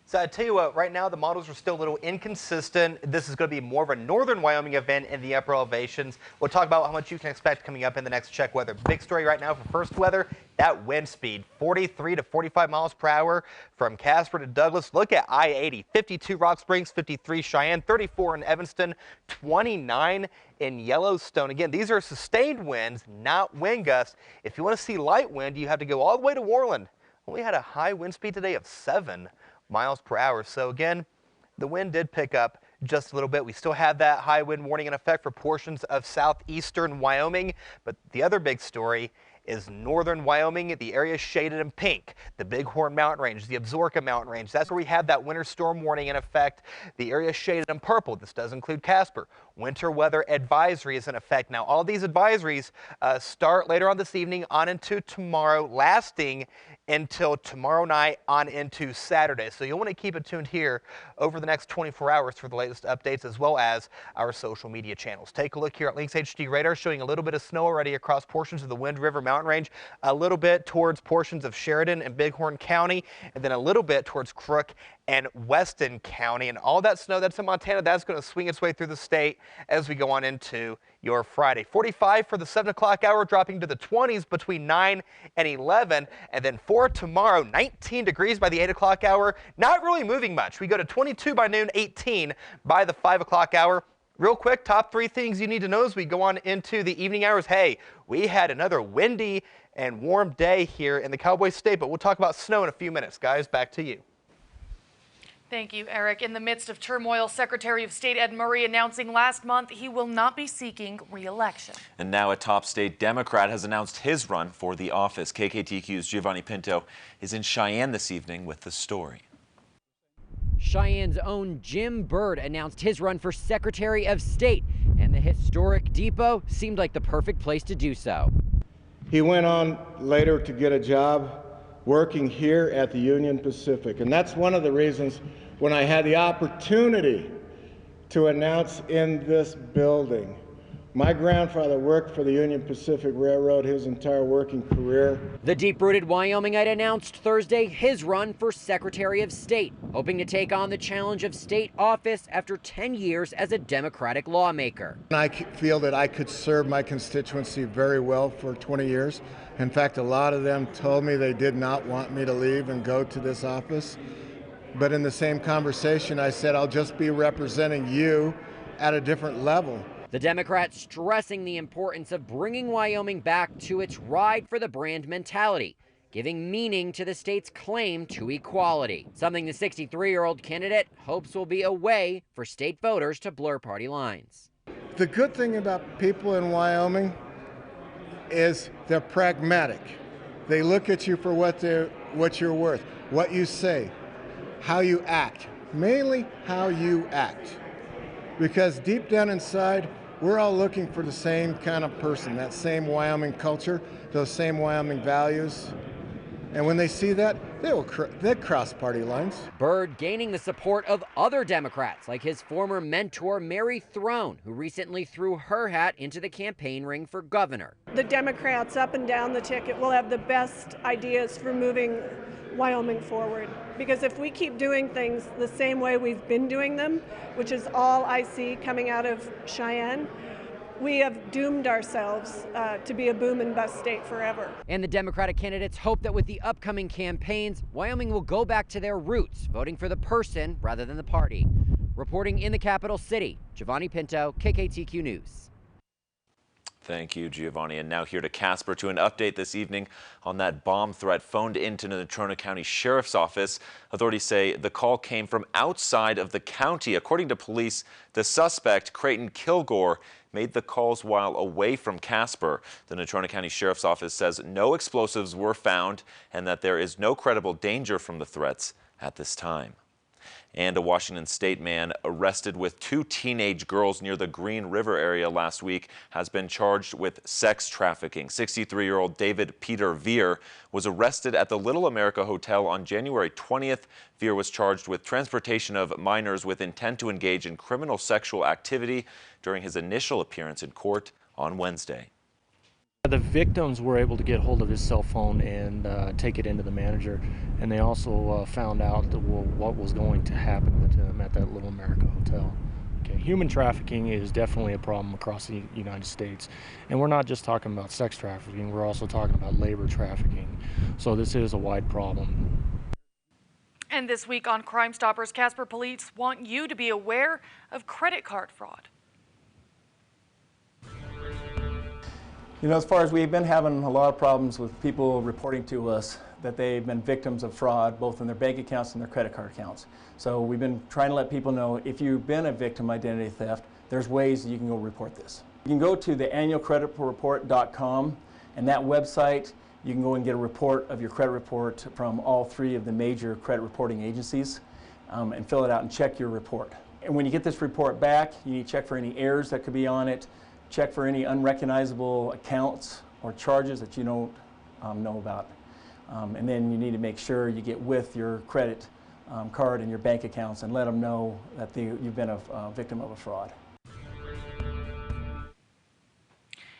So I tell you what, right now the models are still a little inconsistent. This is going to be more of a northern Wyoming event in the upper elevations. We'll talk about how much you can expect coming up in the next check weather. Big story right now for first weather, that wind speed, 43 to 45 miles per hour from Casper to Douglas. Look at I-80, 52 Rock Springs, 53 Cheyenne, 34 in Evanston, 29 in Yellowstone. Again, these are sustained winds, not wind gusts. If you want to see light wind, you have to go all the way to Worland. Only had a high wind speed today of 7 miles per hour. So again, the wind did pick up just a little bit. We still have that high wind warning in effect for portions of southeastern Wyoming. But the other big story is northern Wyoming, the area shaded in pink, the Bighorn Mountain Range, the Absaroka Mountain Range. That's where we have that winter storm warning in effect. The area shaded in purple. This does include Casper. Winter weather advisory is in effect. Now, all these advisories start later on this evening on into tomorrow, lasting until tomorrow night on into Saturday. So you'll want to keep it tuned here over the next 24 hours for the latest updates, as well as our social media channels. Take a look here at Lynx HD radar, showing a little bit of snow already across portions of the Wind River Mountain Range, a little bit towards portions of Sheridan and Bighorn County, and then a little bit towards Crook and Weston County. And all that snow that's in Montana, that's going to swing its way through the state as we go on into your Friday. 45 for the 7 o'clock hour, dropping to the 20s between 9 and 11. And then for tomorrow, 19 degrees by the 8 o'clock hour. Not really moving much. We go to 22 by noon, 18 by the 5 o'clock hour. Real quick, top 3 things you need to know as we go on into the evening hours. Hey, we had another windy and warm day here in the Cowboy State, but we'll talk about snow in a few minutes. Guys, back to you. Thank you, Eric. In the midst of turmoil, Secretary of State Ed Murray announcing last month he will not be seeking re-election. And now a top state Democrat has announced his run for the office. KKTQ's Giovanni Pinto is in Cheyenne this evening with the story. Cheyenne's own Jim Byrd announced his run for Secretary of State, and the historic depot seemed like the perfect place to do so. He went on later to get a job working here at the Union Pacific, and that's one of the reasons when I had the opportunity to announce in this building. My grandfather worked for the Union Pacific Railroad his entire working career. The deep-rooted Wyomingite announced Thursday his run for Secretary of State, hoping to take on the challenge of state office after 10 years as a Democratic lawmaker. I feel that I could serve my constituency very well for 20 years. In fact, a lot of them told me they did not want me to leave and go to this office. But in the same conversation, I said, I'll just be representing you at a different level. The Democrats stressing the importance of bringing Wyoming back to its ride for the brand mentality, giving meaning to the state's claim to equality, something the 63-year-old candidate hopes will be a way for state voters to blur party lines. The good thing about people in Wyoming is they're pragmatic. They look at you for what you're worth, what you say, how you act, mainly how you act. Because deep down inside, we're all looking for the same kind of person, that same Wyoming culture, those same Wyoming values. And when they see that, they'll cross party lines. Byrd gaining the support of other Democrats, like his former mentor, Mary Throne, who recently threw her hat into the campaign ring for governor. The Democrats up and down the ticket will have the best ideas for moving Wyoming forward. Because if we keep doing things the same way we've been doing them, which is all I see coming out of Cheyenne, we have doomed ourselves to be a boom and bust state forever. And the Democratic candidates hope that with the upcoming campaigns, Wyoming will go back to their roots, voting for the person rather than the party. Reporting in the capital city, Giovanni Pinto, KKTQ News. Thank you, Giovanni. And now here to Casper to an update this evening on that bomb threat phoned into the Natrona County Sheriff's Office. Authorities say the call came from outside of the county. According to police, the suspect, Creighton Kilgore, made the calls while away from Casper. The Natrona County Sheriff's Office says no explosives were found and that there is no credible danger from the threats at this time. And a Washington State man arrested with 2 teenage girls near the Green River area last week has been charged with sex trafficking. 63-year-old David Peter Veer was arrested at the Little America Hotel on January 20th. Veer was charged with transportation of minors with intent to engage in criminal sexual activity during his initial appearance in court on Wednesday. The victims were able to get hold of his cell phone and take it into the manager, and they also found out that, well, what was going to happen to him at that Little America Hotel. Okay. Human trafficking is definitely a problem across the United States, and we're not just talking about sex trafficking, we're also talking about labor trafficking. So this is a wide problem. And this week on Crime Stoppers, Casper police want you to be aware of credit card fraud. You know, as far as we've been having a lot of problems with people reporting to us that they've been victims of fraud, both in their bank accounts and their credit card accounts. So we've been trying to let people know, if you've been a victim of identity theft, there's ways that you can go report this. You can go to the annualcreditreport.com, and that website, you can go and get a report of your credit report from all 3 of the major credit reporting agencies, and fill it out and check your report. And when you get this report back, you need to check for any errors that could be on it, check for any unrecognizable accounts or charges that you don't know about. And then you need to make sure you get with your credit card and your bank accounts and let them know that you've been a victim of a fraud.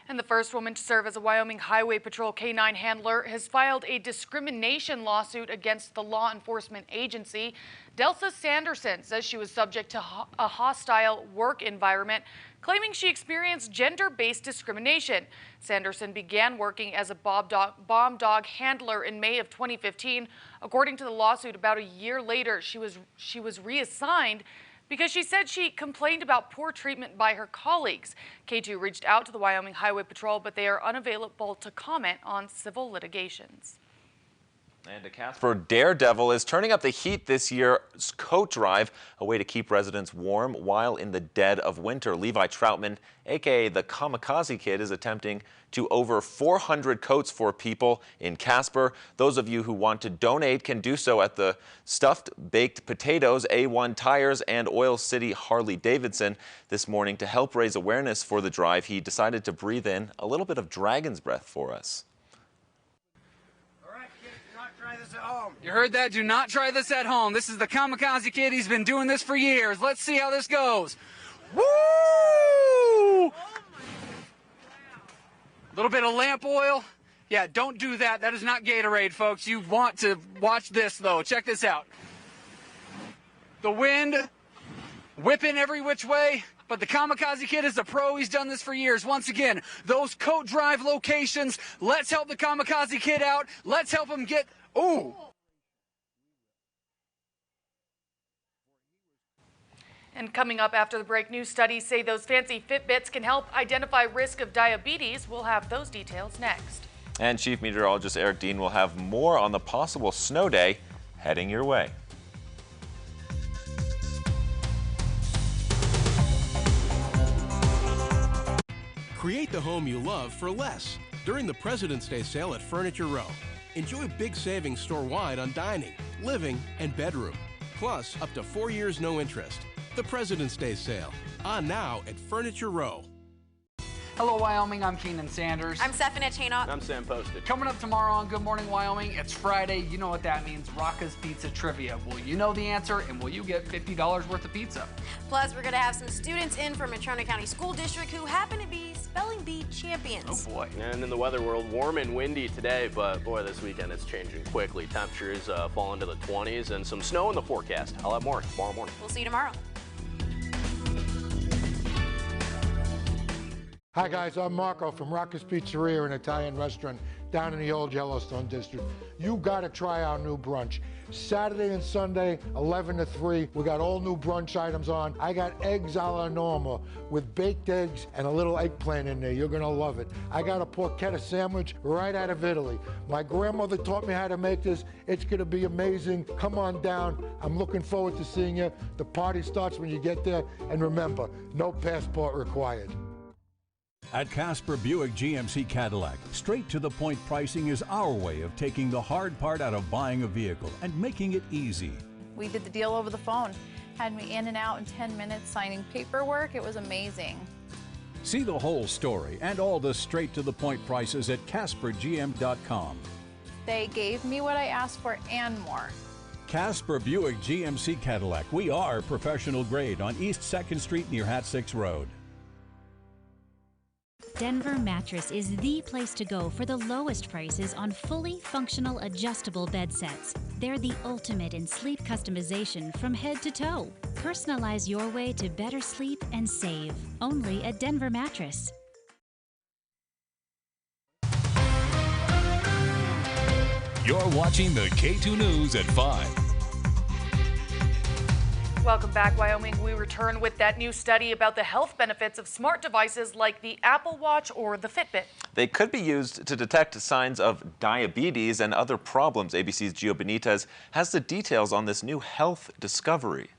And the first woman to serve as a Wyoming Highway Patrol K-9 handler has filed a discrimination lawsuit against the law enforcement agency. Delsa Sanderson says she was subject to a hostile work environment, claiming she experienced gender-based discrimination. Sanderson began working as a bomb dog handler in May of 2015. According to the lawsuit, about a year later, she was reassigned because she said she complained about poor treatment by her colleagues. K2 reached out to the Wyoming Highway Patrol, but they are unavailable to comment on civil litigations. And a Casper Daredevil is turning up the heat this year's coat drive, a way to keep residents warm while in the dead of winter. Levi Troutman, aka the Kamikaze Kid, is attempting to over 400 coats for people in Casper. Those of you who want to donate can do so at the Stuffed Baked Potatoes, A1 Tires, and Oil City Harley-Davidson. This morning, to help raise awareness for the drive, he decided to breathe in a little bit of dragon's breath for us. You heard that? Do not try this at home. This is the Kamikaze Kid. He's been doing this for years. Let's see how this goes. Woo! A little bit of lamp oil. Yeah, don't do that. That is not Gatorade, folks. You want to watch this, though. Check this out. The wind whipping every which way. But the Kamikaze Kid is a pro. He's done this for years. Once again, those coat drive locations. Let's help the Kamikaze Kid out. Let's help him get... Ooh! And coming up after the break, new studies say those fancy Fitbits can help identify risk of diabetes. We'll have those details next. And Chief Meteorologist Eric Dean will have more on the possible snow day heading your way. Create the home you love for less during the President's Day sale at Furniture Row. Enjoy big savings store-wide on dining, living, and bedroom. Plus, up to 4 years no interest. The President's Day sale, on now at Furniture Row. Hello, Wyoming. I'm Keenan Sanders. I'm Stephanie Chainot. I'm Sam Posted. Coming up tomorrow on Good Morning Wyoming, it's Friday. You know what that means, Rocca's Pizza Trivia. Will you know the answer, and will you get $50 worth of pizza? Plus, we're going to have some students in from Natrona County School District who happen to be spelling bee champions. Oh, boy. And in the weather world, warm and windy today, but boy, this weekend it's changing quickly. Temperatures fall into the 20s and some snow in the forecast. I'll have more tomorrow morning. We'll see you tomorrow. Hi guys, I'm Marco from Rocca's Pizzeria, an Italian restaurant down in the old Yellowstone district. You gotta try our new brunch. Saturday and Sunday, 11 to 3. We got all new brunch items on. I got eggs a la Norma with baked eggs and a little eggplant in there. You're gonna love it. I got a porchetta sandwich right out of Italy. My grandmother taught me how to make this. It's gonna be amazing. Come on down. I'm looking forward to seeing you. The party starts when you get there. And remember, no passport required. At Casper Buick GMC Cadillac, straight-to-the-point pricing is our way of taking the hard part out of buying a vehicle and making it easy. We did the deal over the phone. Had me in and out in 10 minutes signing paperwork. It was amazing. See the whole story and all the straight-to-the-point prices at CasperGM.com. They gave me what I asked for and more. Casper Buick GMC Cadillac. We are professional grade on East 2nd Street near Hat 6 Road. Denver Mattress is the place to go for the lowest prices on fully functional adjustable bed sets. They're the ultimate in sleep customization from head to toe. Personalize your way to better sleep and save. Only at Denver Mattress. You're watching the K2 News at 5. Welcome back, Wyoming. We return with that new study about the health benefits of smart devices like the Apple Watch or the Fitbit. They could be used to detect signs of diabetes and other problems. ABC's Gio Benitez has the details on this new health discovery.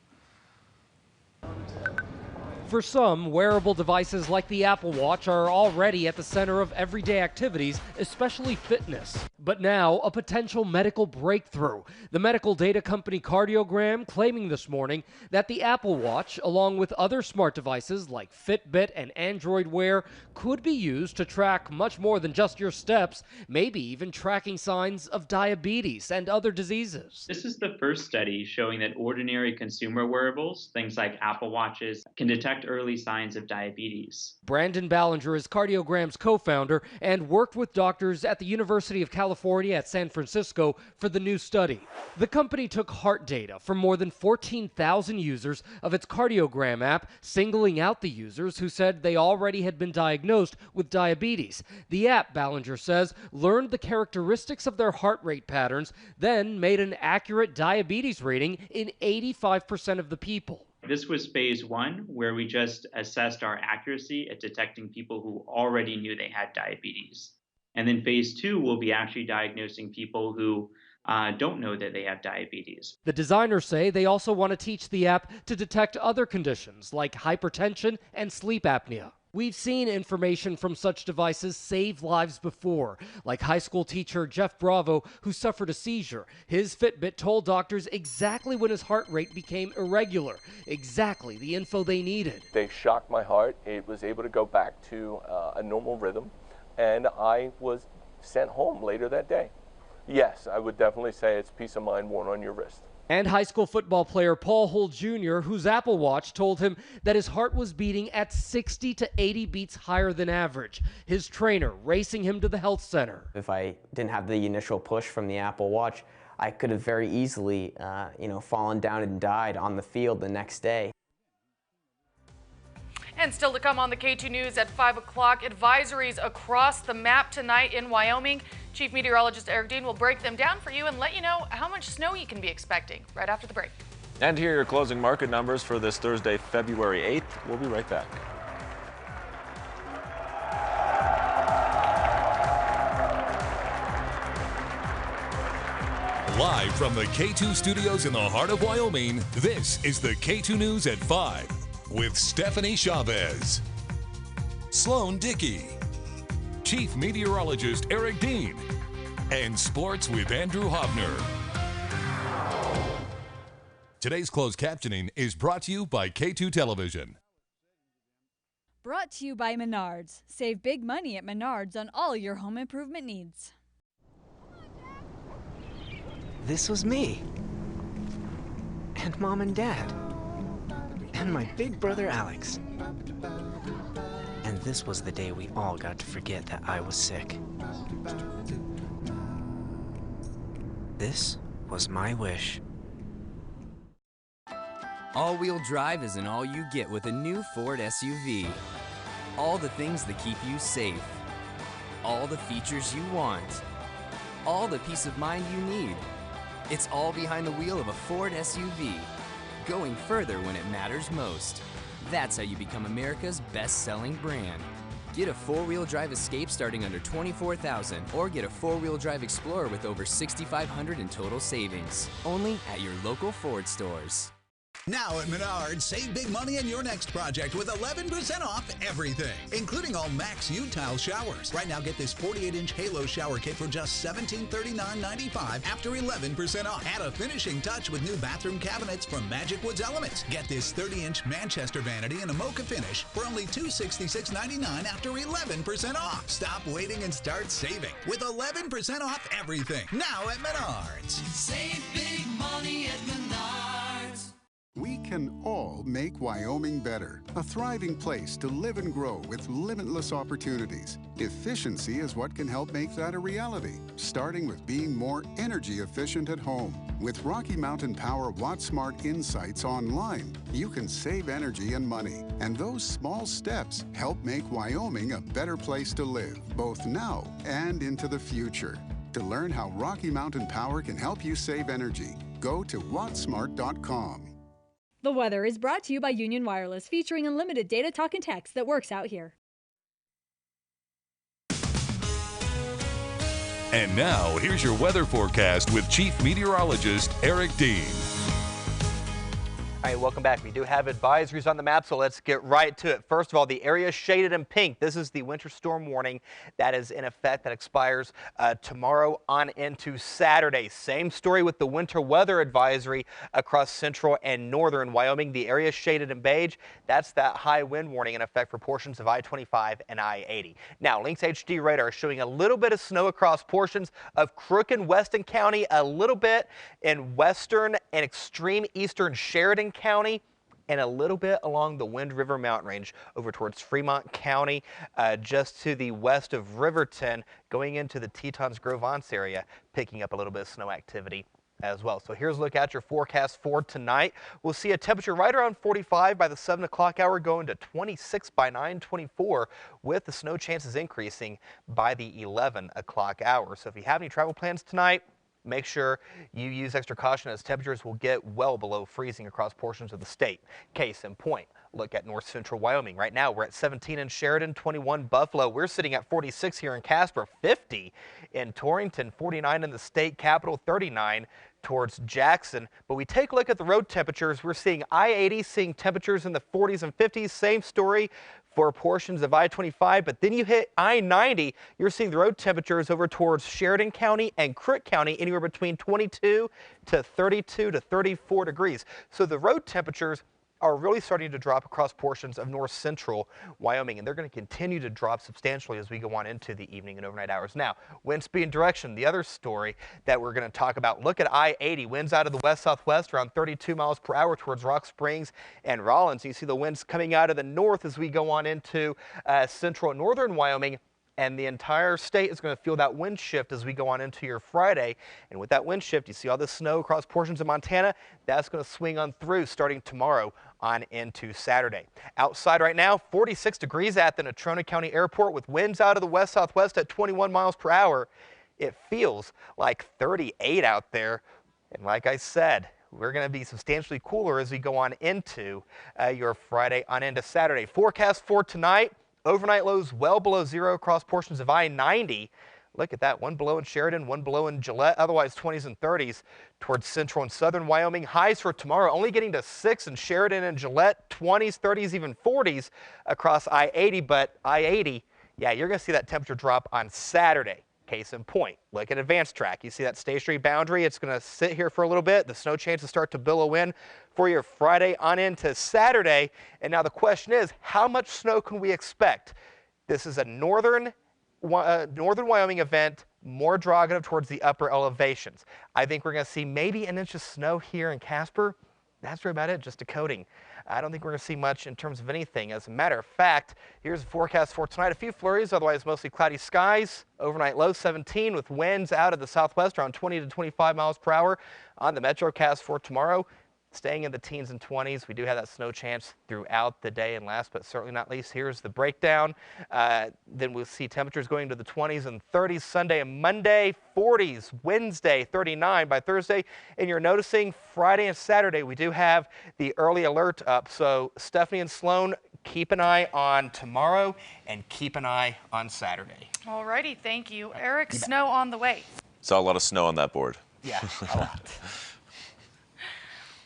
For some, wearable devices like the Apple Watch are already at the center of everyday activities, especially fitness. But now, a potential medical breakthrough. The medical data company Cardiogram claiming this morning that the Apple Watch, along with other smart devices like Fitbit and Android Wear, could be used to track much more than just your steps, maybe even tracking signs of diabetes and other diseases. This is the first study showing that ordinary consumer wearables, things like Apple Watches, can detect early signs of diabetes. Brandon Ballinger is Cardiogram's co-founder and worked with doctors at the University of California at San Francisco for the new study. The company took heart data from more than 14,000 users of its Cardiogram app, singling out the users who said they already had been diagnosed with diabetes. The app, Ballinger says, learned the characteristics of their heart rate patterns, then made an accurate diabetes reading in 85% of the people. This was phase 1, where we just assessed our accuracy at detecting people who already knew they had diabetes. And then phase 2 will be actually diagnosing people who don't know that they have diabetes. The designers say they also want to teach the app to detect other conditions like hypertension and sleep apnea. We've seen information from such devices save lives before, like high school teacher Jeff Bravo, who suffered a seizure. His Fitbit told doctors exactly when his heart rate became irregular, exactly the info they needed. They shocked my heart. It was able to go back to a normal rhythm, and I was sent home later that day. Yes, I would definitely say it's peace of mind worn on your wrist. And high school football player Paul Holt Jr., whose Apple Watch told him that his heart was beating at 60 to 80 beats higher than average. His trainer racing him to the health center. If I didn't have the initial push from the Apple Watch, I could have very easily, fallen down and died on the field the next day. And still to come on the K2 News at 5 o'clock, advisories across the map tonight in Wyoming. Chief Meteorologist Eric Dean will break them down for you and let you know how much snow you can be expecting right after the break. And here are your closing market numbers for this Thursday, February 8th. We'll be right back. Live from the K2 studios in the heart of Wyoming, this is the K2 News at 5 with Stephanie Chavez, Sloan Dickey, Chief Meteorologist Eric Dean, and Sports with Andrew Hobner. Today's closed captioning is brought to you by K2 Television. Brought to you by Menards. Save big money at Menards on all your home improvement needs. This was me. And Mom and Dad. And my big brother Alex. And this was the day we all got to forget that I was sick. This was my wish. All-wheel drive isn't all you get with a new Ford SUV. All the things that keep you safe. All the features you want. All the peace of mind you need. It's all behind the wheel of a Ford SUV. Going further when it matters most. That's how you become America's best-selling brand. Get a four-wheel drive Escape starting under $24,000, or get a four-wheel drive Explorer with over $6,500 in total savings. Only at your local Ford stores. Now at Menards, save big money on your next project with 11% off everything, including all Max U-Tile showers. Right now, get this 48-inch Halo shower kit for just $1739.95 after 11% off. Add a finishing touch with new bathroom cabinets from Magic Woods Elements. Get this 30-inch Manchester vanity in a mocha finish for only $266.99 after 11% off. Stop waiting and start saving with 11% off everything. Now at Menards. Save big money at Menards. We can all help make Wyoming better. A thriving place to live and grow with limitless opportunities. Efficiency is what can help make that a reality, starting with being more energy efficient at home. With Rocky Mountain Power WattSmart Insights online, you can save energy and money. And those small steps help make Wyoming a better place to live, both now and into the future. To learn how Rocky Mountain Power can help you save energy, go to wattsmart.com. The weather is brought to you by Union Wireless, featuring unlimited data, talk, and text that works out here. And now, here's your weather forecast with Chief Meteorologist Eric Dean. All right, welcome back. We do have advisories on the map, so let's get right to it. First of all, the area shaded in pink. This is the winter storm warning that is in effect that expires tomorrow on into Saturday. Same story with the winter weather advisory across central and northern Wyoming. The area shaded in beige, that's that high wind warning in effect for portions of I-25 and I-80. Now, Lynx HD radar is showing a little bit of snow across portions of Crook and Weston County, a little bit in western and extreme eastern Sheridan County, and a little bit along the Wind River Mountain Range over towards Fremont County, just to the west of Riverton, going into the Tetons Grove-Once area, picking up a little bit of snow activity as well. So here's a look at your forecast for tonight. We'll see a temperature right around 45 by the 7 o'clock hour, going to 26 by 9:24, with the snow chances increasing by the 11 o'clock hour. So if you have any travel plans tonight, make sure you use extra caution as temperatures will get well below freezing across portions of the state. Case in point, look at north central Wyoming. Right now we're at 17 in Sheridan, 21 Buffalo. We're sitting at 46 here in Casper, 50 in Torrington, 49 in the state capital, 39 towards Jackson. But we take a look at the road temperatures. We're seeing I-80 seeing temperatures in the 40s and 50s. Same story for portions of I-25, but then you hit I-90, you're seeing the road temperatures over towards Sheridan County and Crook County anywhere between 22 to 32 to 34 degrees. So the road temperatures are really starting to drop across portions of north central Wyoming, and they're going to continue to drop substantially as we go on into the evening and overnight hours. Now, wind speed and direction, the other story that we're going to talk about. Look at I-80, winds out of the west-southwest around 32 miles per hour towards Rock Springs and Rollins. You see the winds coming out of the north as we go on into central and northern Wyoming. And the entire state is going to feel that wind shift as we go on into your Friday. And with that wind shift, you see all this snow across portions of Montana. That's going to swing on through starting tomorrow on into Saturday. Outside right now, 46 degrees at the Natrona County Airport with winds out of the west-southwest at 21 miles per hour. It feels like 38 out there. And like I said, we're going to be substantially cooler as we go on into your Friday on into Saturday. Forecast for tonight. Overnight lows well below zero across portions of I-90. Look at that, one below in Sheridan, one below in Gillette, otherwise 20s and 30s towards central and southern Wyoming. Highs for tomorrow only getting to 6 in Sheridan and Gillette, 20s, 30s, even 40s across I-80. But I-80, yeah, you're going to see that temperature drop on Saturday. Case in point, look at Advanced Track. You see that stationary boundary? It's going to sit here for a little bit. The snow chances start to billow in for your Friday on into Saturday. And now the question is, how much snow can we expect? This is a northern Wyoming event, more derogative towards the upper elevations. I think we're going to see maybe an inch of snow here in Casper. That's about it, just a coating. I don't think we're going to see much in terms of anything. As a matter of fact, here's the forecast for tonight. A few flurries, otherwise mostly cloudy skies. Overnight low 17 with winds out of the southwest around 20 to 25 miles per hour. On the Metrocast for tomorrow, staying in the teens and 20s. We do have that snow chance throughout the day. And last but certainly not least, here's the breakdown. Then we'll see temperatures going to the 20s and 30s Sunday and Monday, 40s Wednesday, 39 by Thursday. And you're noticing Friday and Saturday, we do have the early alert up. So Stephanie and Sloan, keep an eye on tomorrow and keep an eye on Saturday. All righty, thank you. Eric, snow on the way. Saw a lot of snow on that board. Yeah, a lot.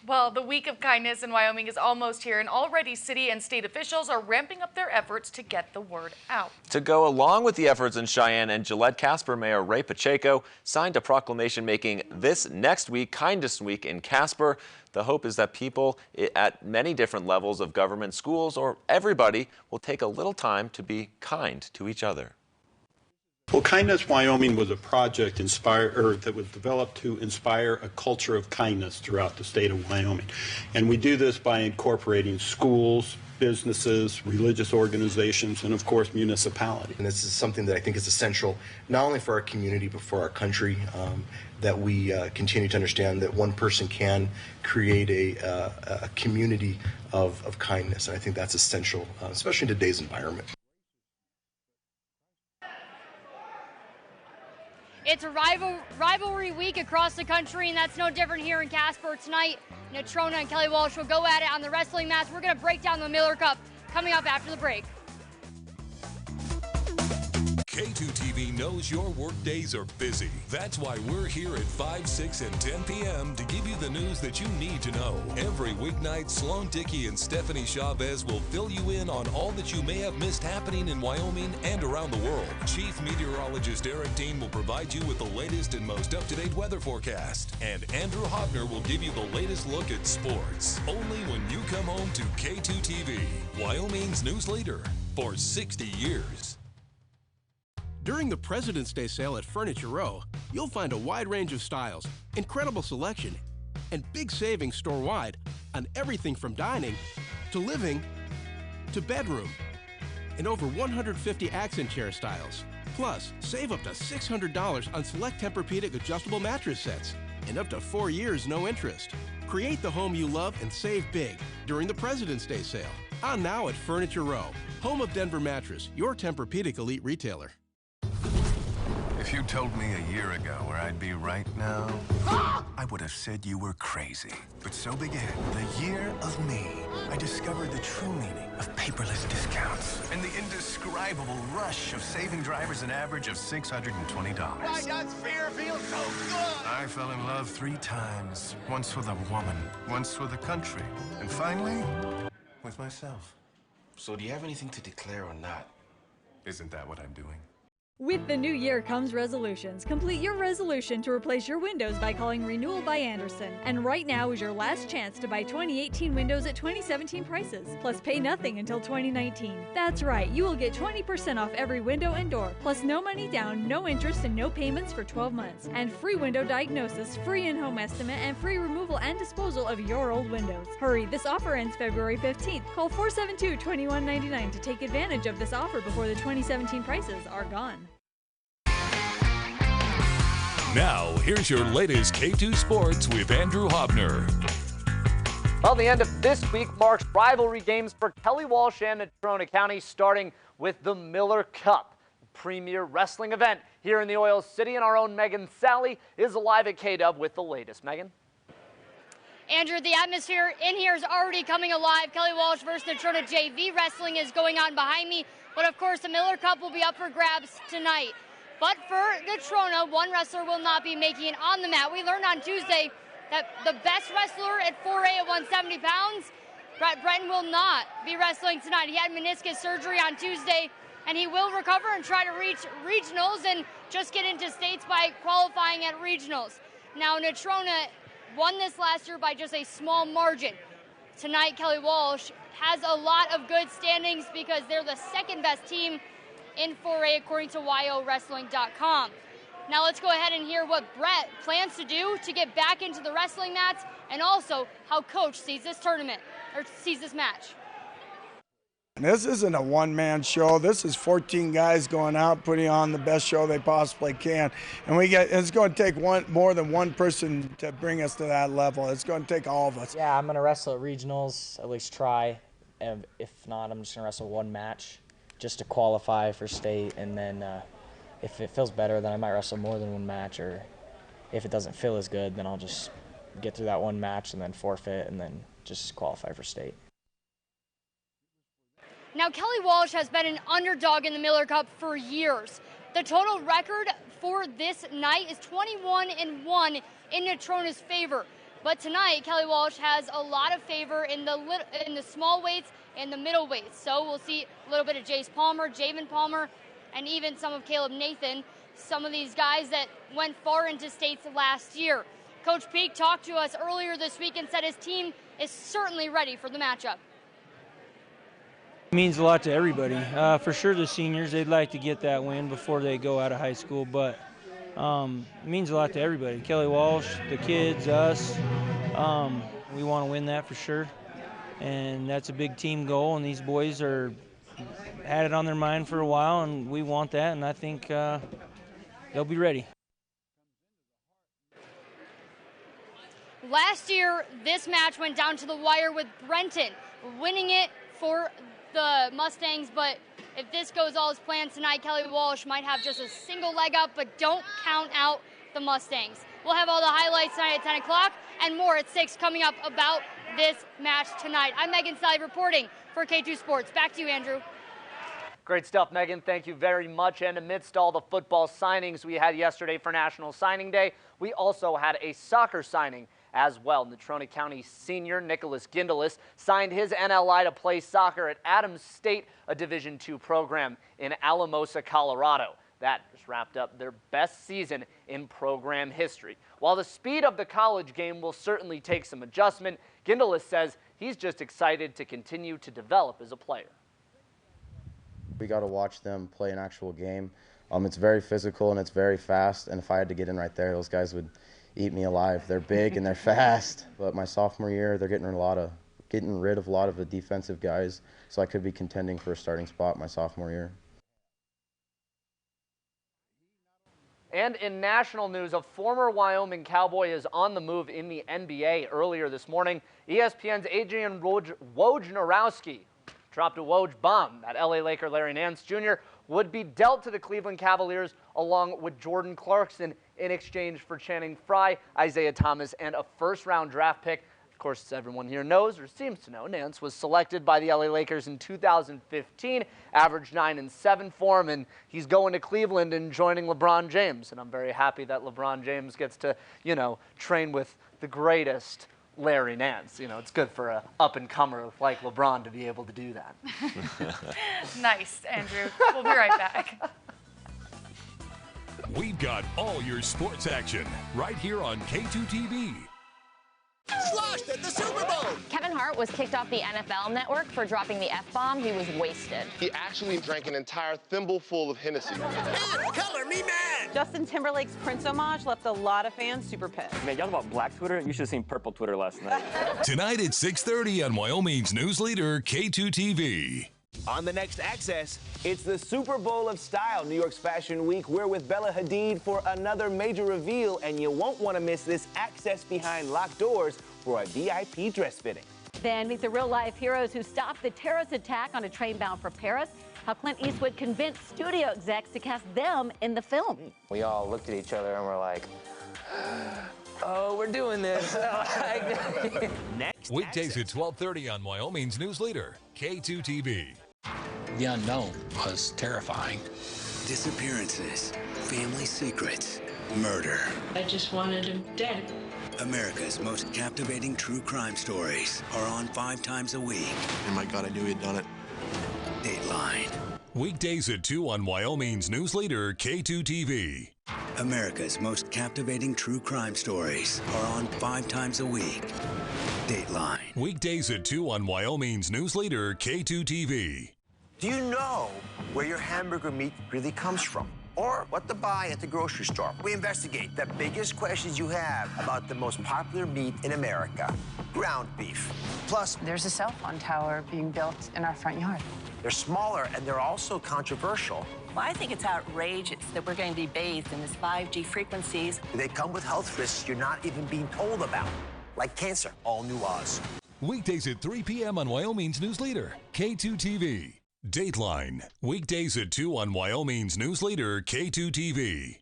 Well, the week of kindness in Wyoming is almost here, and already city and state officials are ramping up their efforts to get the word out. To go along with the efforts in Cheyenne and Gillette, Casper Mayor Ray Pacheco signed a proclamation making this next week Kindness Week in Casper. The hope is that people at many different levels of government, schools, or everybody will take a little time to be kind to each other. Well, Kindness Wyoming was a project that was developed to inspire a culture of kindness throughout the state of Wyoming. And we do this by incorporating schools, businesses, religious organizations, and of course municipalities. And this is something that I think is essential, not only for our community, but for our country, that we continue to understand that one person can create a community of kindness. And I think that's essential, especially in today's environment. It's a rivalry week across the country, and that's no different here in Casper. Tonight, Natrona and Kelly Walsh will go at it on the wrestling mats. We're going to break down the Miller Cup coming up after the break. K2TV knows your work days are busy. That's why we're here at 5, 6, and 10 p.m. to give you the news that you need to know. Every weeknight, Sloan Dickey and Stephanie Chavez will fill you in on all that you may have missed happening in Wyoming and around the world. Chief Meteorologist Eric Dean will provide you with the latest and most up-to-date weather forecast. And Andrew Hopner will give you the latest look at sports. Only when you come home to K2TV, Wyoming's news leader for 60 years. During the President's Day sale at Furniture Row, you'll find a wide range of styles, incredible selection, and big savings store-wide on everything from dining to living to bedroom, and over 150 accent chair styles. Plus, save up to $600 on select Tempur-Pedic adjustable mattress sets and up to 4 years no interest. Create the home you love and save big during the President's Day sale. On now at Furniture Row, home of Denver Mattress, your Tempur-Pedic elite retailer. If you told me a year ago where I'd be right now, I would have said you were crazy. But so began the year of me. I discovered the true meaning of paperless discounts and the indescribable rush of saving drivers an average of $620. Why does fear feel so good? I fell in love 3 times. Once with a woman, once with a country, and finally, with myself. So do you have anything to declare or not? Isn't that what I'm doing? With the new year comes resolutions. Complete your resolution to replace your windows by calling Renewal by Andersen. And right now is your last chance to buy 2018 windows at 2017 prices, plus pay nothing until 2019. That's right, you will get 20% off every window and door, plus no money down, no interest, and no payments for 12 months. And free window diagnosis, free in-home estimate, and free removal and disposal of your old windows. Hurry, this offer ends February 15th. Call 472-2199 to take advantage of this offer before the 2017 prices are gone. Now, here's your latest K2 Sports with Andrew Hopner. Well, the end of this week marks rivalry games for Kelly Walsh and Natrona County, starting with the Miller Cup, premier wrestling event here in the Oil City. And our own Megan Sally is live at K-Dub with the latest. Megan? Andrew, the atmosphere in here is already coming alive. Kelly Walsh versus Natrona JV wrestling is going on behind me. But, of course, the Miller Cup will be up for grabs tonight. But for Natrona, one wrestler will not be making it on the mat. We learned on Tuesday that the best wrestler at 4A at 170 pounds, Brett Breton, will not be wrestling tonight. He had meniscus surgery on Tuesday, and he will recover and try to reach regionals and just get into states by qualifying at regionals. Now, Natrona won this last year by just a small margin. Tonight, Kelly Walsh has a lot of good standings because they're the second best team in 4A according to YOWrestling.com. Now let's go ahead and hear what Brett plans to do to get back into the wrestling mats and also how Coach sees this tournament, or sees this match. This isn't a one-man show. This is 14 guys going out, putting on the best show they possibly can. And it's going to take more than one person to bring us to that level. It's going to take all of us. Yeah, I'm going to wrestle at regionals, at least try. And if not, I'm just going to wrestle one match just to qualify for state, and then if it feels better, then I might wrestle more than one match, or if it doesn't feel as good, then I'll just get through that one match and then forfeit and then just qualify for state. Now, Kelly Walsh has been an underdog in the Miller Cup for years. The total record for this night is 21-1 in Natrona's favor. But tonight, Kelly Walsh has a lot of favor in the small weights and the middle weights. So we'll see a little bit of Jace Palmer, Javen Palmer, and even some of Caleb Nathan, some of these guys that went far into states last year. Coach Peak talked to us earlier this week and said his team is certainly ready for the matchup. Means a lot to everybody. For sure the seniors, they'd like to get that win before they go out of high school, but it means a lot to everybody. Kelly Walsh, the kids, us. We want to win that for sure, and that's a big team goal, and these boys had it on their mind for a while, and we want that, and I think they'll be ready. Last year, this match went down to the wire with Brenton winning it for the Mustangs, but if this goes all as planned tonight, Kelly Walsh might have just a single leg up, but don't count out the Mustangs. We'll have all the highlights tonight at 10 o'clock and more at 6 coming up about this match tonight. I'm Megan Sally reporting for K2 Sports. Back to you, Andrew. Great stuff, Megan. Thank you very much. And amidst all the football signings we had yesterday for National Signing Day, we also had a soccer signing as well. Natrona County senior Nicholas Gindelis signed his NLI to play soccer at Adams State, a Division II program in Alamosa, Colorado. That just wrapped up their best season in program history. While the speed of the college game will certainly take some adjustment, Gindelis says he's just excited to continue to develop as a player. We got to watch them play an actual game. It's very physical and it's very fast, and if I had to get in right there, those guys would eat me alive. They're big and they're fast, but my sophomore year, they're getting rid of a lot of the defensive guys, so I could be contending for a starting spot my sophomore year. And in national news, a former Wyoming Cowboy is on the move in the NBA. Earlier this morning, ESPN's Adrian Wojnarowski dropped a Woj bomb that LA Laker Larry Nance Jr. would be dealt to the Cleveland Cavaliers along with Jordan Clarkson in exchange for Channing Frye, Isaiah Thomas, and a first-round draft pick. Of course, as everyone here knows or seems to know, Nance was selected by the LA Lakers in 2015, averaged 9-7 for him, and he's going to Cleveland and joining LeBron James. And I'm very happy that LeBron James gets to, train with the greatest Larry Nance. It's good for an up-and-comer like LeBron to be able to do that. Nice, Andrew. We'll be right back. We've got all your sports action right here on K2 TV. Sloshed at the Super Bowl. Kevin Hart was kicked off the NFL Network for dropping the F-bomb. He was wasted. He actually drank an entire thimbleful of Hennessy. Color me mad. Justin Timberlake's Prince homage left a lot of fans super pissed. Man, y'all about Black Twitter? You should have seen Purple Twitter last night. Tonight at 6:30 on Wyoming's news leader, K2 TV. On the next Access, it's the Super Bowl of Style, New York's Fashion Week. We're with Bella Hadid for another major reveal, and you won't want to miss this Access behind locked doors for a VIP dress fitting. Then meet the real-life heroes who stopped the terrorist attack on a train bound for Paris, how Clint Eastwood convinced studio execs to cast them in the film. We all looked at each other and were like, oh, we're doing this. Next Weekdays at 12:30 on Wyoming's news leader, K2 TV. The unknown was terrifying. Disappearances, family secrets, murder. I just wanted him dead. America's most captivating true crime stories are on 5 times a week. Oh my God, I knew he'd done it. Dateline. Weekdays at 2 on Wyoming's news leader, K2 TV. America's most captivating true crime stories are on 5 times a week. Dateline. Weekdays at 2 on Wyoming's news leader, K2 TV. Do you know where your hamburger meat really comes from? Or what to buy at the grocery store? We investigate the biggest questions you have about the most popular meat in America, ground beef. Plus, there's a cell phone tower being built in our front yard. They're smaller and they're also controversial. Well, I think it's outrageous that we're going to be bathed in this 5G frequencies. They come with health risks you're not even being told about, like cancer. All new Oz. Weekdays at 3 p.m. on Wyoming's news leader, K2 TV. Dateline. Weekdays at 2 on Wyoming's news leader, K2 TV.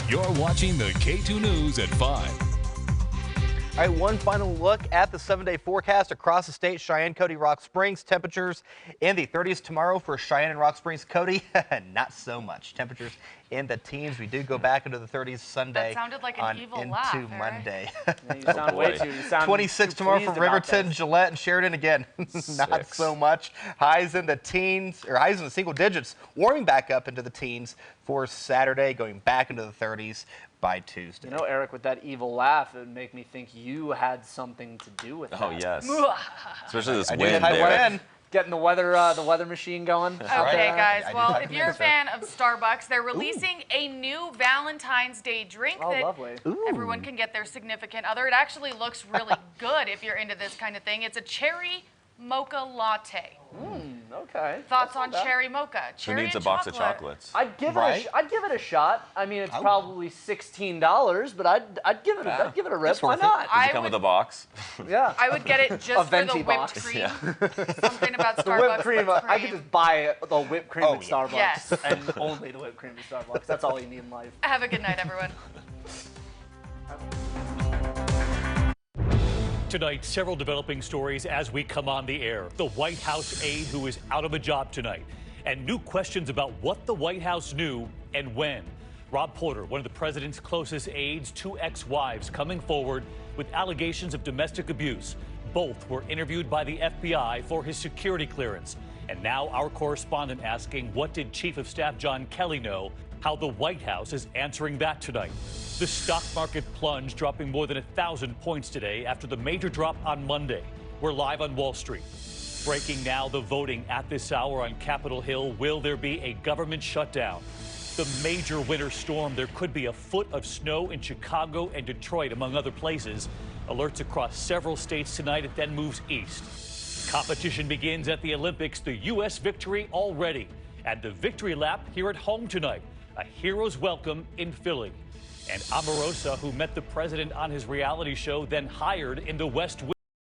You're watching the K2 News at 5. All right, one final look at the 7-day forecast across the state. Cheyenne, Cody, Rock Springs. Temperatures in the 30s tomorrow for Cheyenne and Rock Springs. Cody, not so much. Temperatures in the teens. We do go back into the 30s Sunday. That sounded like an on evil into laugh, Eric. Monday. Yeah, you sound way too. You sound 26 too tomorrow pleased for about Riverton, this. Gillette, and Sheridan again. Not so much. Highs in the teens, or highs in the single digits, warming back up into the teens for Saturday, going back into the 30s by Tuesday. You know, Eric, with that evil laugh, it would make me think you had something to do with that. Oh, yes. Especially this wind I there. win. Getting the weather machine going. Okay, guys. Well, if you're a fan of Starbucks, they're releasing a new Valentine's Day drink that lovely. everyone can get their significant other. It actually looks really good if you're into this kind of thing. It's a cherry mocha latte. Okay. Thoughts on cherry mocha? Who Cherry needs a and box of chocolate. chocolates? I'd give Right? it a shot. I mean, it's probably $16, but I'd give it a rip. It's Why worth it. not? Does it come with a box? Yeah. I would get it just A for the venti whipped box. cream. Yeah. Something about Starbucks. The whipped cream. whipped I could just buy the whipped cream Oh, at yeah. Starbucks, Yes. and only the whipped cream at Starbucks. That's all you need in life. Have a good night, everyone. Tonight, several developing stories as we come on the air. The White House aide who is out of a job tonight, and new questions about what the White House knew and when. Rob Porter, one of the president's closest aides, 2 ex-wives coming forward with allegations of domestic abuse. Both were interviewed by the FBI for his security clearance. And now our correspondent asking, what did Chief of Staff John Kelly know? How the White House is answering that tonight. The stock market plunged, dropping more than 1,000 points today after the major drop on Monday. We're live on Wall Street. Breaking now, the voting at this hour on Capitol Hill. Will there be a government shutdown? The major winter storm. There could be a foot of snow in Chicago and Detroit, among other places. Alerts across several states tonight. It then moves east. Competition begins at the Olympics. The U.S. victory already. And the victory lap here at home tonight. A hero's welcome in Philly. And Omarosa, who met the president on his reality show, then hired in the West Wing.